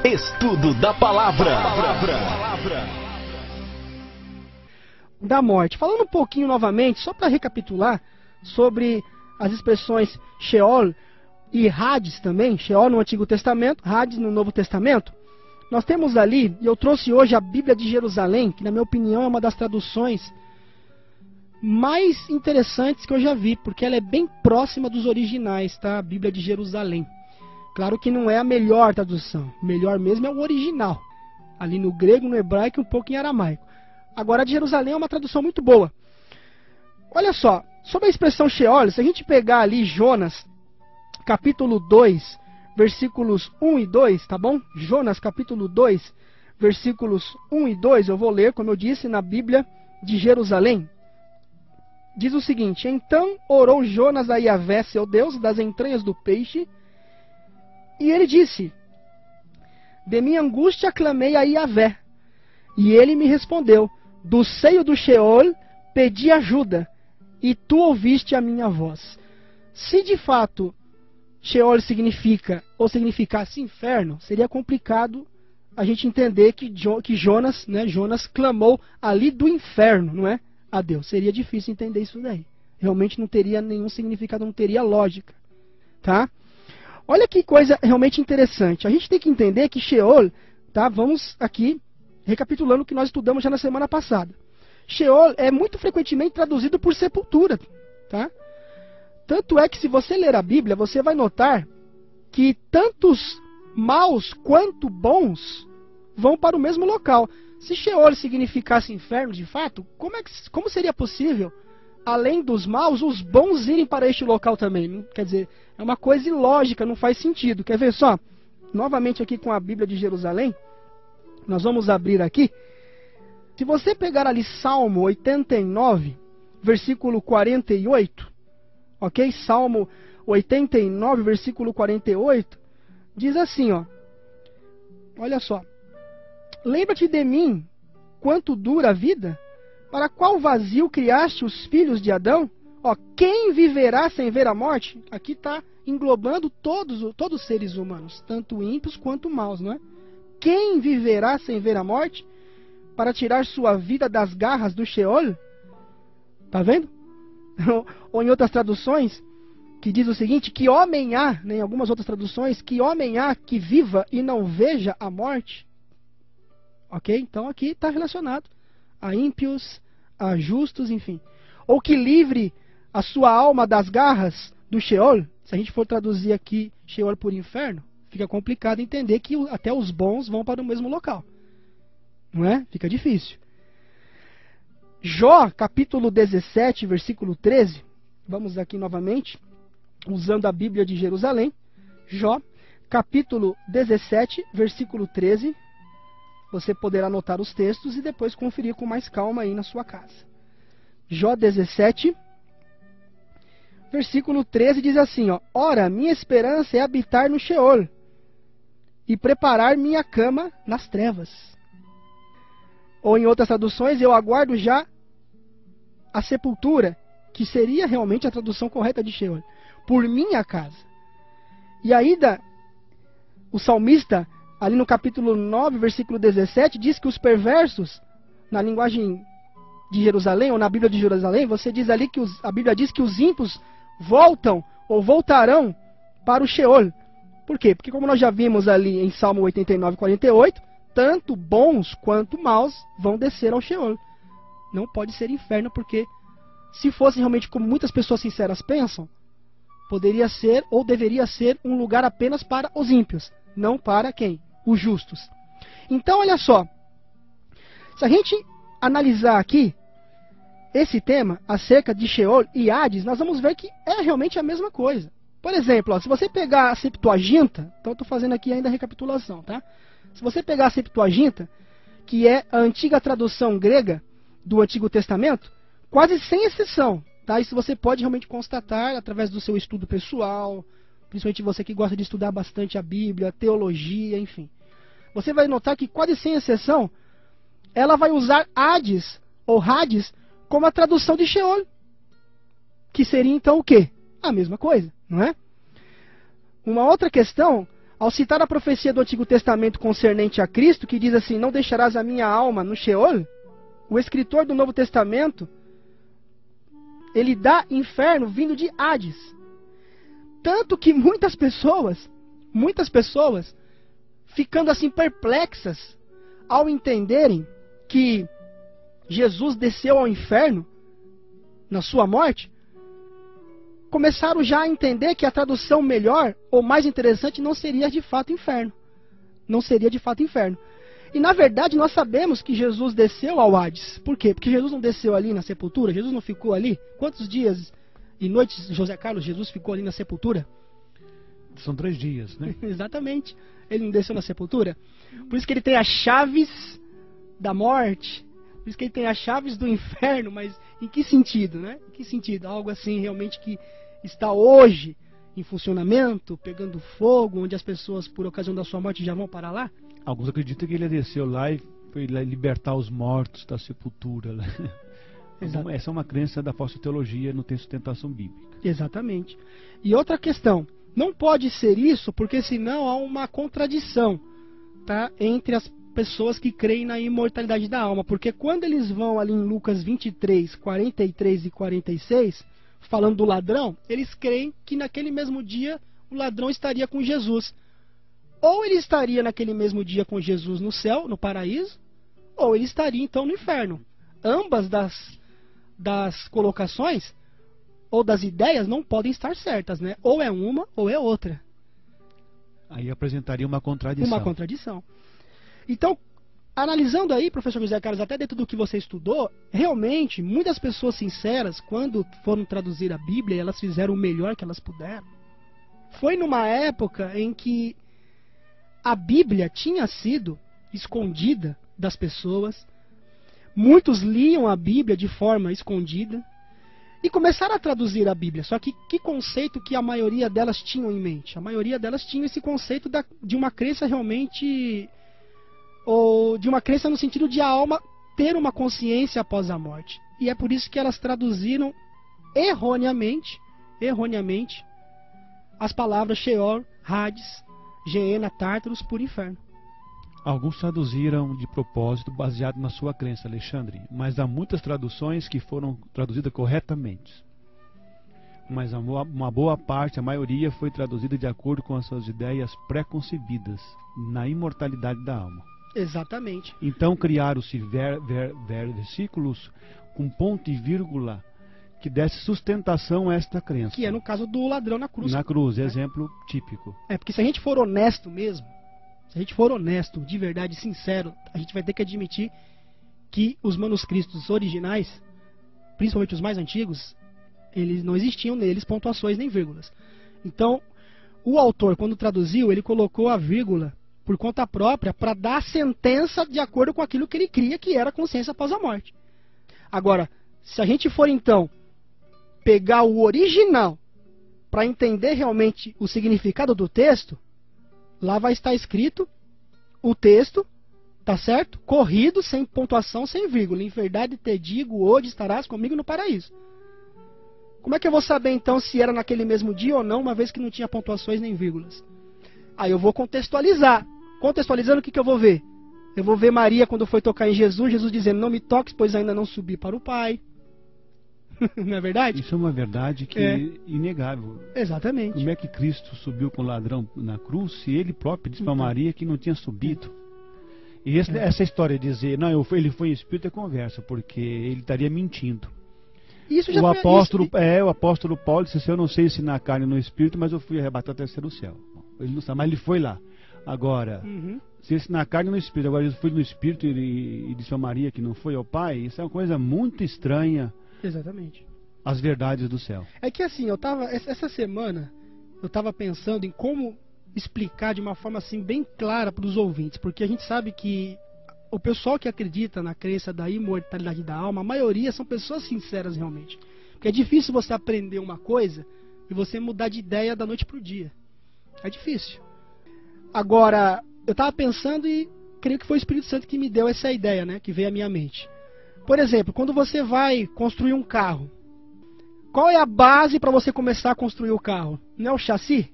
Estudo da palavra. Da morte. Falando um pouquinho novamente, só para recapitular, sobre as expressões Sheol e Hades também, Sheol no Antigo Testamento, Hades no Novo Testamento. Nós temos ali, e eu trouxe hoje a Bíblia de Jerusalém, que na minha opinião é uma das traduções mais interessantes que eu já vi, porque ela é bem próxima dos originais, tá? A Bíblia de Jerusalém. Claro que não é a melhor tradução, o melhor mesmo é o original, ali no grego, no hebraico e um pouco em aramaico. Agora a de Jerusalém é uma tradução muito boa. Olha só, sobre a expressão Sheol, se a gente pegar ali Jonas, capítulo 2, versículos 1 e 2, tá bom? Jonas, capítulo 2, versículos 1 e 2, eu vou ler, como eu disse, na Bíblia de Jerusalém. Diz o seguinte: Então orou Jonas a Yahvé, seu Deus, das entranhas do peixe, e ele disse: De minha angústia clamei a Yahvé, e ele me respondeu: Do seio do Sheol pedi ajuda, e tu ouviste a minha voz. Se de fato Sheol significa, ou significasse inferno, seria complicado a gente entender que Jonas, né, Jonas clamou ali do inferno, não é? A Deus. Seria difícil entender isso daí. Realmente não teria nenhum significado, não teria lógica. Tá? Olha que coisa realmente interessante. A gente tem que entender que Sheol, tá? Vamos aqui recapitulando o que nós estudamos já na semana passada. Sheol é muito frequentemente traduzido por sepultura, tá? Tanto é que se você ler a Bíblia, você vai notar que tantos maus quanto bons vão para o mesmo local. Se Sheol significasse inferno de fato, como seria possível, além dos maus, os bons irem para este local também? Quer dizer, é uma coisa ilógica, não faz sentido. Quer ver só? Novamente aqui com a Bíblia de Jerusalém, nós vamos abrir aqui. Se você pegar ali Salmo 89, versículo 48, ok? Salmo 89, versículo 48, diz assim, ó. Olha só. Lembra-te de mim, quanto dura a vida? Para qual vazio criaste os filhos de Adão? Ó, quem viverá sem ver a morte? Aqui está englobando todos os seres humanos, tanto ímpios quanto maus, não é? Quem viverá sem ver a morte? Para tirar sua vida das garras do Sheol? Tá vendo? Ou em outras traduções, que diz o seguinte, que homem há, né, em algumas outras traduções, que homem há que viva e não veja a morte? Ok? Então aqui está relacionado a ímpios, a justos, enfim. Ou que livre a sua alma das garras do Sheol. Se a gente for traduzir aqui Sheol por inferno, fica complicado entender que até os bons vão para o mesmo local. Não é? Fica difícil. Jó, capítulo 17, versículo 13. Vamos aqui novamente, usando a Bíblia de Jerusalém. Jó, capítulo 17, versículo 13. Você poderá anotar os textos e depois conferir com mais calma aí na sua casa. Jó 17, versículo 13 diz assim, ó: Ora, minha esperança é habitar no Sheol e preparar minha cama nas trevas. Ou em outras traduções, eu aguardo já a sepultura, que seria realmente a tradução correta de Sheol, por minha casa. E ainda, o salmista, ali no capítulo 9, versículo 17, diz que os perversos, na linguagem de Jerusalém, ou na Bíblia de Jerusalém, você diz ali que a Bíblia diz que os ímpios voltam, ou voltarão para o Sheol. Por quê? Porque como nós já vimos ali em Salmo 89, 48, tanto bons quanto maus vão descer ao Sheol. Não pode ser inferno, porque se fosse realmente como muitas pessoas sinceras pensam, poderia ser, ou deveria ser, um lugar apenas para os ímpios, não para quem? Os justos. Então, olha só. Se a gente analisar aqui esse tema acerca de Sheol e Hades, nós vamos ver que é realmente a mesma coisa. Por exemplo, ó, se você pegar a Septuaginta, então eu estou fazendo aqui ainda a recapitulação, tá? Se você pegar a Septuaginta, que é a antiga tradução grega do Antigo Testamento, quase sem exceção, tá? Isso você pode realmente constatar através do seu estudo pessoal, principalmente você que gosta de estudar bastante a Bíblia, teologia, enfim. Você vai notar que, quase sem exceção, ela vai usar Hades, ou Hades, como a tradução de Sheol. Que seria então o quê? A mesma coisa, não é? Uma outra questão, Ao citar a profecia do Antigo Testamento concernente a Cristo, que diz assim, não deixarás a minha alma no Sheol, o escritor do Novo Testamento, ele dá inferno vindo de Hades. Tanto que muitas pessoas, ficando assim perplexas, ao entenderem que Jesus desceu ao inferno na sua morte, começaram já a entender que a tradução melhor ou mais interessante não seria de fato inferno. Não seria de fato inferno. E na verdade nós sabemos que Jesus desceu ao Hades. Por quê? Porque Jesus não desceu ali na sepultura, Jesus não ficou ali. Quantos dias e noites, José Carlos, Jesus ficou ali na sepultura? São 3 dias, né? Exatamente. Ele não desceu na sepultura. Por isso que ele tem as chaves da morte. Por isso que ele tem as chaves do inferno. Mas em que sentido, né? Em que sentido? Algo assim realmente que está hoje em funcionamento, pegando fogo, onde as pessoas, por ocasião da sua morte, já vão para lá? Alguns acreditam que ele desceu lá e foi lá libertar os mortos da sepultura. Exato. Essa é uma crença da falsa teologia, não tem sustentação bíblica. Exatamente. E outra questão, não pode ser isso porque senão há uma contradição, tá, entre as pessoas que creem na imortalidade da alma. Porque quando eles vão ali em Lucas 23, 43 e 46, falando do ladrão, eles creem que naquele mesmo dia o ladrão estaria com Jesus. Ou ele estaria naquele mesmo dia com Jesus no céu, no paraíso, ou ele estaria então no inferno. Ambas das colocações ou das ideias não podem estar certas, né? Ou é uma ou é outra. Aí apresentaria uma contradição. Uma contradição. Então, analisando aí, professor José Carlos, até dentro do que você estudou, realmente, muitas pessoas sinceras, quando foram traduzir a Bíblia, elas fizeram o melhor que elas puderam. Foi numa época em que a Bíblia tinha sido escondida das pessoas, muitos liam a Bíblia de forma escondida e começaram a traduzir a Bíblia. Só que conceito que a maioria delas tinham em mente? A maioria delas tinha esse conceito de uma crença realmente, ou de uma crença no sentido de a alma ter uma consciência após a morte. E é por isso que elas traduziram erroneamente as palavras Sheol, Hades, Geena, Tártaros por inferno. Alguns traduziram de propósito baseado na sua crença, Alexandre, mas há muitas traduções que foram traduzidas corretamente. Mas uma boa parte, a maioria, foi traduzida de acordo com as suas ideias pré-concebidas na imortalidade da alma. Exatamente. Então criaram-se versículos com ponto e vírgula que desse sustentação a esta crença. Que é no caso do ladrão na cruz. Na cruz, exemplo típico. É, porque se a gente for honesto mesmo, se a gente for honesto, de verdade, sincero, a gente vai ter que admitir que os manuscritos originais, principalmente os mais antigos, eles não existiam neles pontuações nem vírgulas. Então, o autor, quando traduziu, ele colocou a vírgula por conta própria para dar a sentença de acordo com aquilo que ele cria que era a consciência após a morte. Agora, se a gente for então pegar o original para entender realmente o significado do texto, lá vai estar escrito o texto, tá certo? Corrido, sem pontuação, sem vírgula. Em verdade te digo, hoje estarás comigo no paraíso. Como é que eu vou saber então se era naquele mesmo dia ou não, uma vez que não tinha pontuações nem vírgulas? Aí eu vou contextualizar. Contextualizando, o que eu vou ver? Eu vou ver Maria quando foi tocar em Jesus, Jesus dizendo, não me toques, pois ainda não subi para o Pai. Não é verdade? Isso é uma verdade que é inegável. Exatamente. Como é que Cristo subiu com o ladrão na cruz se ele próprio disse para Maria que não tinha subido? E essa história de dizer, não, ele foi em espírito é conversa, porque ele estaria mentindo. Isso já o apóstolo Paulo disse, eu não sei se na carne ou no espírito, mas eu fui arrebatar até o céu. Ele não sabe, mas ele foi lá. Agora, se na carne ou no espírito, agora ele foi no espírito e disse a Maria que não foi ao Pai, isso é uma coisa muito estranha. Exatamente. As verdades do céu. É que assim, essa semana, eu estava pensando em como explicar de uma forma assim bem clara para os ouvintes, porque a gente sabe que o pessoal que acredita na crença da imortalidade da alma, a maioria são pessoas sinceras realmente. Porque é difícil você aprender uma coisa e você mudar de ideia da noite para o dia. É difícil. Agora, eu estava pensando e creio que foi o Espírito Santo que me deu essa ideia, né, que veio à minha mente. Por exemplo, quando você vai construir um carro, qual é a base para você começar a construir o carro? Não é o chassi?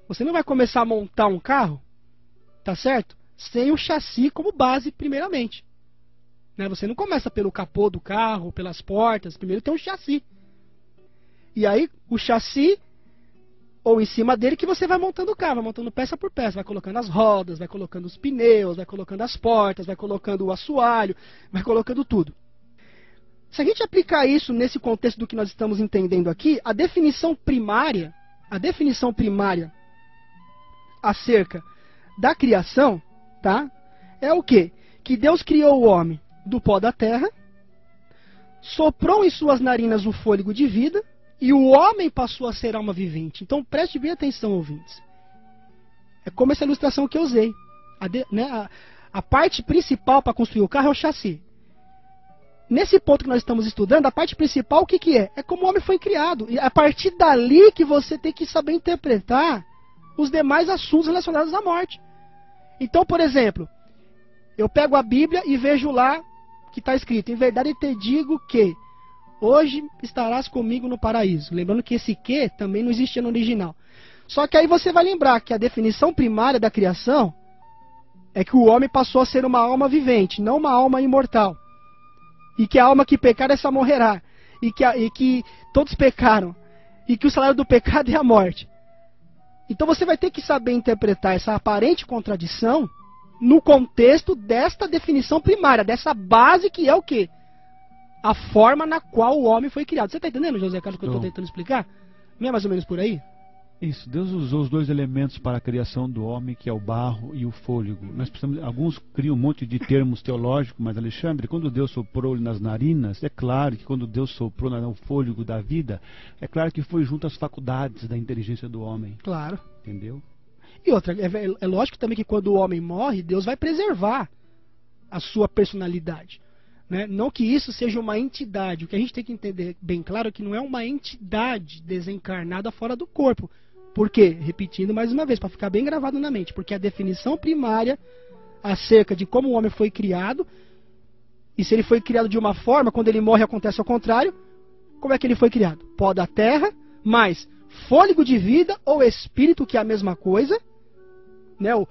Você não vai começar a montar um carro, tá certo? Sem o chassi como base, primeiramente. Né? Você não começa pelo capô do carro, pelas portas, primeiro tem um chassi. E aí, o chassi, ou em cima dele, que você vai montando o carro, vai montando peça por peça, vai colocando as rodas, vai colocando os pneus, vai colocando as portas, vai colocando o assoalho, vai colocando tudo. Se a gente aplicar isso nesse contexto do que nós estamos entendendo aqui, a definição primária acerca da criação, tá? É o quê? Que Deus criou o homem do pó da terra, soprou em suas narinas o fôlego de vida, e o homem passou a ser alma vivente. Então preste bem atenção, ouvintes. É como essa ilustração que eu usei. A parte principal para construir o carro é o chassi. Nesse ponto que nós estamos estudando, a parte principal, o que, que é? É como o homem foi criado. E é a partir dali que você tem que saber interpretar os demais assuntos relacionados à morte. Então, por exemplo, eu pego a Bíblia e vejo lá que está escrito: em verdade te digo que hoje estarás comigo no paraíso. Lembrando que esse que também não existia no original. Só que aí você vai lembrar que a definição primária da criação é que o homem passou a ser uma alma vivente, não uma alma imortal. E que a alma que pecar, essa morrerá. E que todos pecaram. E que o salário do pecado é a morte. Então você vai ter que saber interpretar essa aparente contradição no contexto desta definição primária, dessa base que é o quê? A forma na qual o homem foi criado. Você está entendendo, José Carlos, o que eu estou tentando explicar? Não é mais ou menos por aí? Isso, Deus usou os dois elementos para a criação do homem, que é o barro e o fôlego. Nós precisamos, alguns criam um monte de termos teológicos, mas Alexandre, quando Deus soprou nas narinas, é claro que quando Deus soprou no fôlego da vida, é claro que foi junto às faculdades da inteligência do homem. Claro. Entendeu? E outra, é lógico também que quando o homem morre, Deus vai preservar a sua personalidade. Né? Não que isso seja uma entidade. O que a gente tem que entender bem claro é que não é uma entidade desencarnada fora do corpo. Por quê? Repetindo mais uma vez, para ficar bem gravado na mente. Porque a definição primária acerca de como o homem foi criado, e se ele foi criado de uma forma, quando ele morre acontece ao contrário, como é que ele foi criado? Pó da terra, mais fôlego de vida ou espírito, que é a mesma coisa, né? O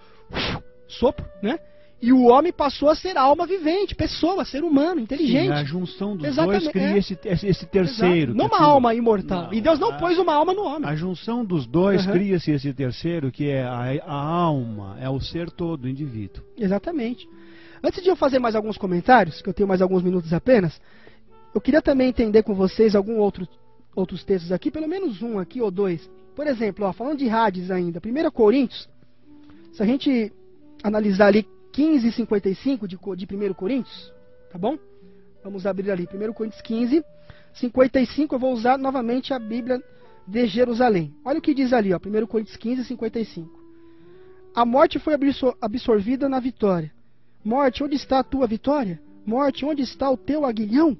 sopro, né? E o homem passou a ser alma vivente, pessoa, ser humano, inteligente. Sim, a junção dos Exatamente, dois cria esse terceiro. Não uma alma imortal. E Deus não pôs uma alma no homem. A junção dos dois cria-se esse terceiro, que é a alma, é o ser todo, o indivíduo. Exatamente. Antes de eu fazer mais alguns comentários, que eu tenho mais alguns minutos apenas, eu queria também entender com vocês outros textos aqui, pelo menos um aqui ou dois. Por exemplo, ó, falando de Hades ainda, 1 Coríntios, se a gente analisar ali 15 e 55 de 1 Coríntios, tá bom? Vamos abrir ali, 1 Coríntios 15, 55, eu vou usar novamente a Bíblia de Jerusalém. Olha o que diz ali, ó, 1 Coríntios 15, 55. A morte foi absorvida na vitória. Morte, onde está a tua vitória? Morte, onde está o teu aguilhão?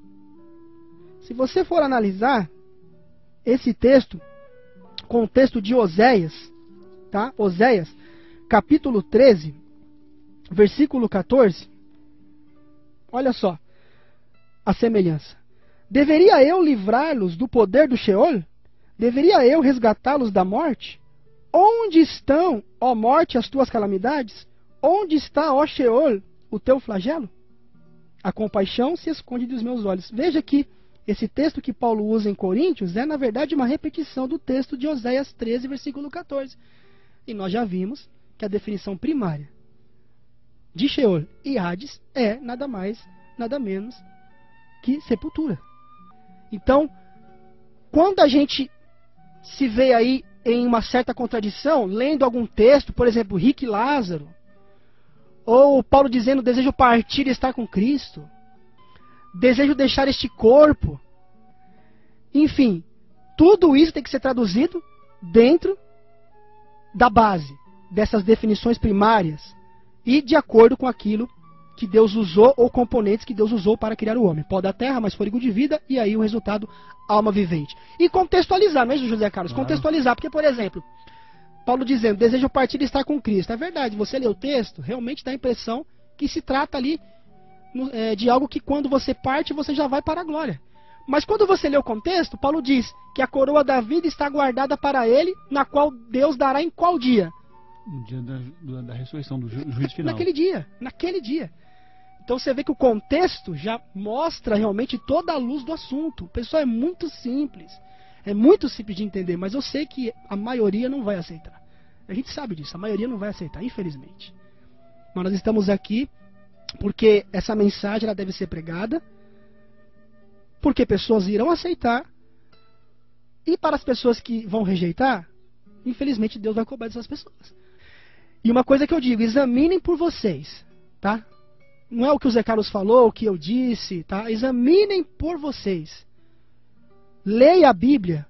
Se você for analisar esse texto, com o texto de Oséias, tá? Oséias, capítulo 13, versículo 14, olha só a semelhança. Deveria eu livrá-los do poder do Sheol? Deveria eu resgatá-los da morte? Onde estão, ó morte, as tuas calamidades? Onde está, ó Sheol, o teu flagelo? A compaixão se esconde dos meus olhos. Veja que esse texto que Paulo usa em Coríntios é, na verdade, uma repetição do texto de Oséias 13, versículo 14. E nós já vimos que a definição primária de Sheol e Hades é nada mais, nada menos que sepultura. Então, quando a gente se vê aí em uma certa contradição, lendo algum texto, por exemplo, Rick e Lázaro, ou Paulo dizendo, desejo partir e estar com Cristo, desejo deixar este corpo, enfim, tudo isso tem que ser traduzido dentro da base dessas definições primárias e de acordo com aquilo que Deus usou, ou componentes que Deus usou para criar o homem. Pó da terra, mais fôlego de vida, e aí o resultado, alma vivente. E contextualizar, não é isso, José Carlos? Claro. Contextualizar, porque, por exemplo, Paulo dizendo, desejo partir e estar com Cristo. É verdade, você lê o texto, realmente dá a impressão que se trata ali de algo que quando você parte, você já vai para a glória. Mas quando você lê o contexto, Paulo diz que a coroa da vida está guardada para ele, na qual Deus dará em qual dia? No dia da ressurreição, do juízo final. Naquele dia. Então você vê que o contexto já mostra realmente toda a luz do assunto. Pessoal, é muito simples de entender, mas eu sei que a maioria não vai aceitar. A gente sabe disso, a maioria não vai aceitar, infelizmente. Mas nós estamos aqui porque essa mensagem ela deve ser pregada, porque pessoas irão aceitar, e para as pessoas que vão rejeitar, infelizmente Deus vai cobrar dessas pessoas. E uma coisa que eu digo, examinem por vocês, tá? Não é o que o Zé Carlos falou, o que eu disse, tá? Examinem por vocês. Leia a Bíblia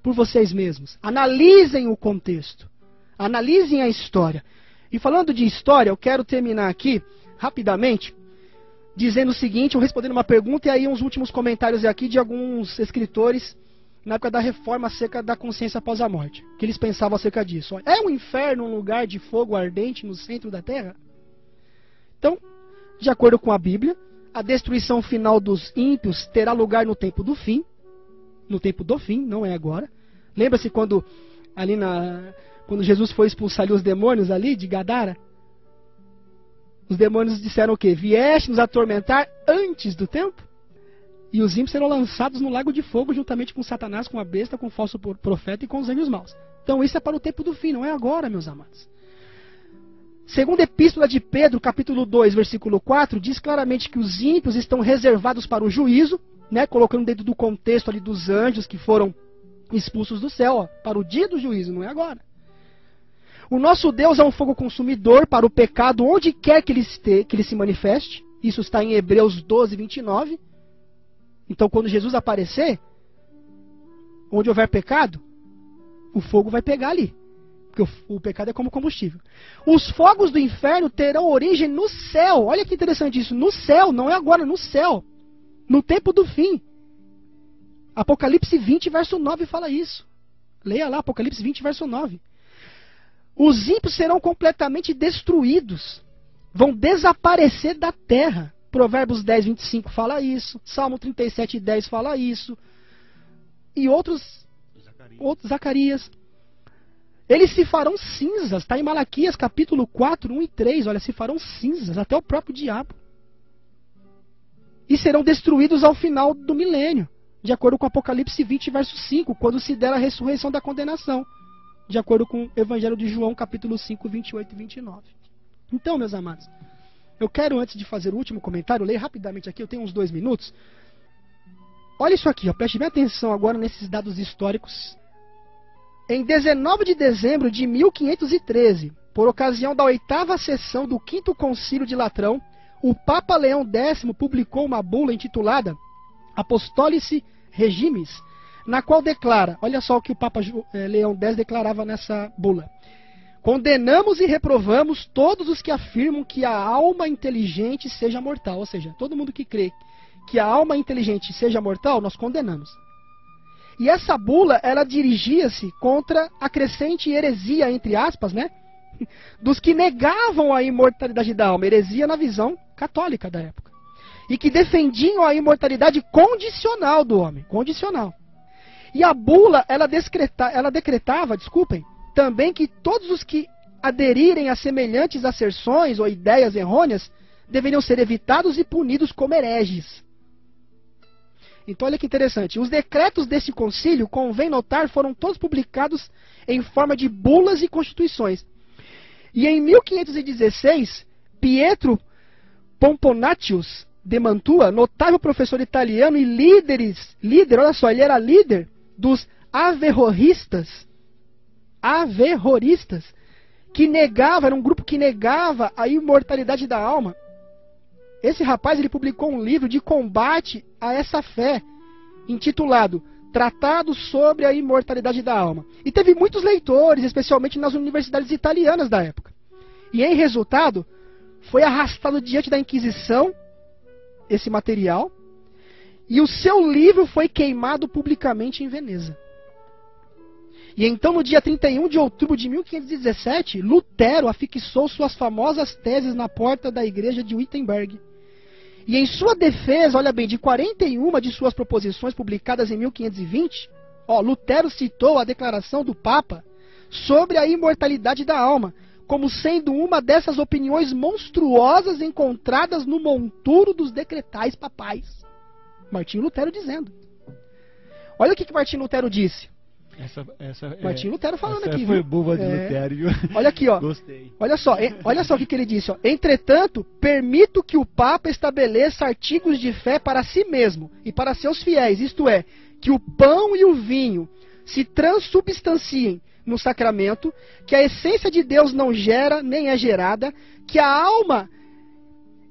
por vocês mesmos. Analisem o contexto. Analisem a história. E falando de história, eu quero terminar aqui, rapidamente, dizendo o seguinte, eu respondendo uma pergunta e aí uns últimos comentários aqui de alguns escritores na época da reforma acerca da consciência após a morte. O que eles pensavam acerca disso? É um inferno um lugar de fogo ardente no centro da terra? Então, de acordo com a Bíblia, a destruição final dos ímpios terá lugar no tempo do fim. No tempo do fim, não é agora. Lembra-se quando Jesus foi expulsar ali os demônios ali de Gadara? Os demônios disseram o quê? Vieste nos atormentar antes do tempo? E os ímpios serão lançados no lago de fogo juntamente com Satanás, com a besta, com o falso profeta e com os anjos maus. Então isso é para o tempo do fim, não é agora, meus amados. Segunda Epístola de Pedro, capítulo 2, versículo 4, diz claramente que os ímpios estão reservados para o juízo, né, colocando dentro do contexto ali dos anjos que foram expulsos do céu, ó, para o dia do juízo, não é agora. O nosso Deus é um fogo consumidor para o pecado onde quer que ele se manifeste. Isso está em Hebreus 12, 29. Então quando Jesus aparecer, onde houver pecado, o fogo vai pegar ali. Porque o pecado é como combustível. Os fogos do inferno terão origem no céu. Olha que interessante isso. No céu, não é agora, no céu. No tempo do fim. Apocalipse 20, verso 9 fala isso. Leia lá, Apocalipse 20, verso 9. Os ímpios serão completamente destruídos. Vão desaparecer da terra. Provérbios 10, 25 fala isso. Salmo 37, 10 fala isso. E outros Zacarias. Eles se farão cinzas. Está em Malaquias capítulo 4, 1 e 3. Olha, se farão cinzas. Até o próprio diabo. E serão destruídos ao final do milênio. De acordo com Apocalipse 20, verso 5. Quando se der a ressurreição da condenação. De acordo com o Evangelho de João, capítulo 5, 28 e 29. Então, meus amados, eu quero, antes de fazer o último comentário, ler rapidamente aqui, eu tenho uns 2 minutos. Olha isso aqui, ó, preste bem atenção agora nesses dados históricos. Em 19 de dezembro de 1513, por ocasião da 8ª sessão do 5º Concílio de Latrão, o Papa Leão X publicou uma bula intitulada Apostolici Regimes, na qual declara, olha só o que o Papa Leão X declarava nessa bula. Condenamos e reprovamos todos os que afirmam que a alma inteligente seja mortal. Ou seja, todo mundo que crê que a alma inteligente seja mortal, nós condenamos. E essa bula, ela dirigia-se contra a crescente heresia, entre aspas, né? Dos que negavam a imortalidade da alma. Heresia na visão católica da época. E que defendiam a imortalidade condicional do homem. Condicional. E a bula, ela decretava, também que todos os que aderirem a semelhantes asserções ou ideias errôneas deveriam ser evitados e punidos como hereges. Então olha que interessante. Os decretos desse concílio, convém notar, foram todos publicados em forma de bulas e constituições. E em 1516, Pietro Pomponatius de Mantua, notável professor italiano e líder, olha só, ele era líder dos averroístas, que negava, era um grupo que negava a imortalidade da alma. Esse rapaz, ele publicou um livro de combate a essa fé, intitulado Tratado sobre a Imortalidade da Alma. E teve muitos leitores, especialmente nas universidades italianas da época. E em resultado, foi arrastado diante da Inquisição, esse material, e o seu livro foi queimado publicamente em Veneza. E então, no dia 31 de outubro de 1517, Lutero afixou suas famosas teses na porta da igreja de Wittenberg. E em sua defesa, olha bem, de 41 de suas proposições publicadas em 1520, Lutero citou a declaração do Papa sobre a imortalidade da alma, como sendo uma dessas opiniões monstruosas encontradas no monturo dos decretais papais. Martinho Lutero dizendo. Olha o que Martinho Lutero disse. Martinho Lutero falando essa aqui, foi viu? boa de Lutero, viu? Olha aqui, ó. Gostei. Olha só o que ele disse, ó. Entretanto, permito que o Papa estabeleça artigos de fé para si mesmo e para seus fiéis, isto é, que o pão e o vinho se transubstanciem no sacramento, que a essência de Deus não gera nem é gerada, que a alma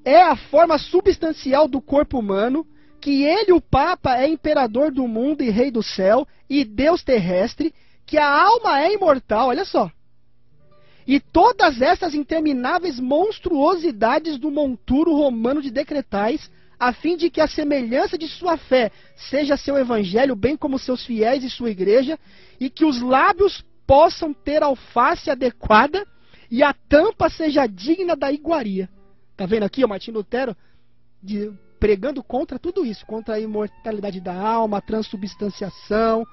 é a forma substancial do corpo humano, que ele, o Papa, é imperador do mundo e rei do céu, e Deus terrestre, que a alma é imortal, olha só. E todas essas intermináveis monstruosidades do monturo romano de decretais, a fim de que a semelhança de sua fé seja seu evangelho, bem como seus fiéis e sua igreja, e que os lábios possam ter alface adequada e a tampa seja digna da iguaria. Tá vendo aqui, Martinho Lutero pregando contra tudo isso, contra a imortalidade da alma, a transubstanciação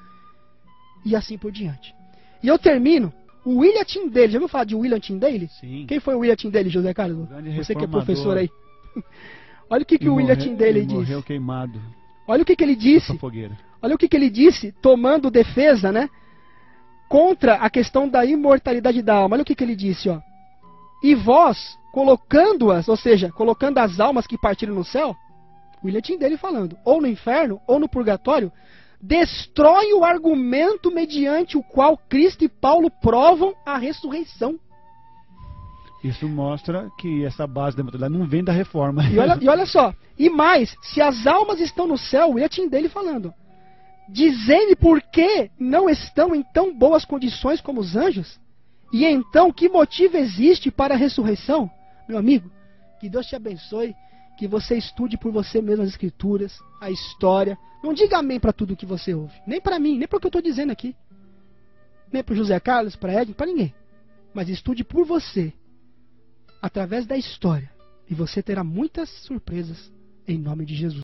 e assim por diante. E eu termino, o William Tyndale, já ouviu falar de William Tyndale? Sim. Quem foi o William Tyndale, José Carlos? Você que é professor aí. Olha o que o William Tyndale disse. Morreu queimado. Olha o que ele disse. Olha o que ele disse, tomando defesa, né, contra a questão da imortalidade da alma. Olha o que ele disse, ó. E vós, colocando-as, ou seja, colocando as almas que partiram no céu, William Tyndale falando, ou no inferno, ou no purgatório, destrói o argumento mediante o qual Cristo e Paulo provam a ressurreição. Isso mostra que essa base da imortalidade não vem da reforma. E olha só, e mais, se as almas estão no céu, William Tyndale falando, dizendo por que não estão em tão boas condições como os anjos? E então, que motivo existe para a ressurreição? Meu amigo, que Deus te abençoe, que você estude por você mesmo as escrituras, a história. Não diga amém para tudo que você ouve. Nem para mim, nem para o que eu estou dizendo aqui. Nem para o José Carlos, para Edson, para ninguém. Mas estude por você, através da história. E você terá muitas surpresas em nome de Jesus.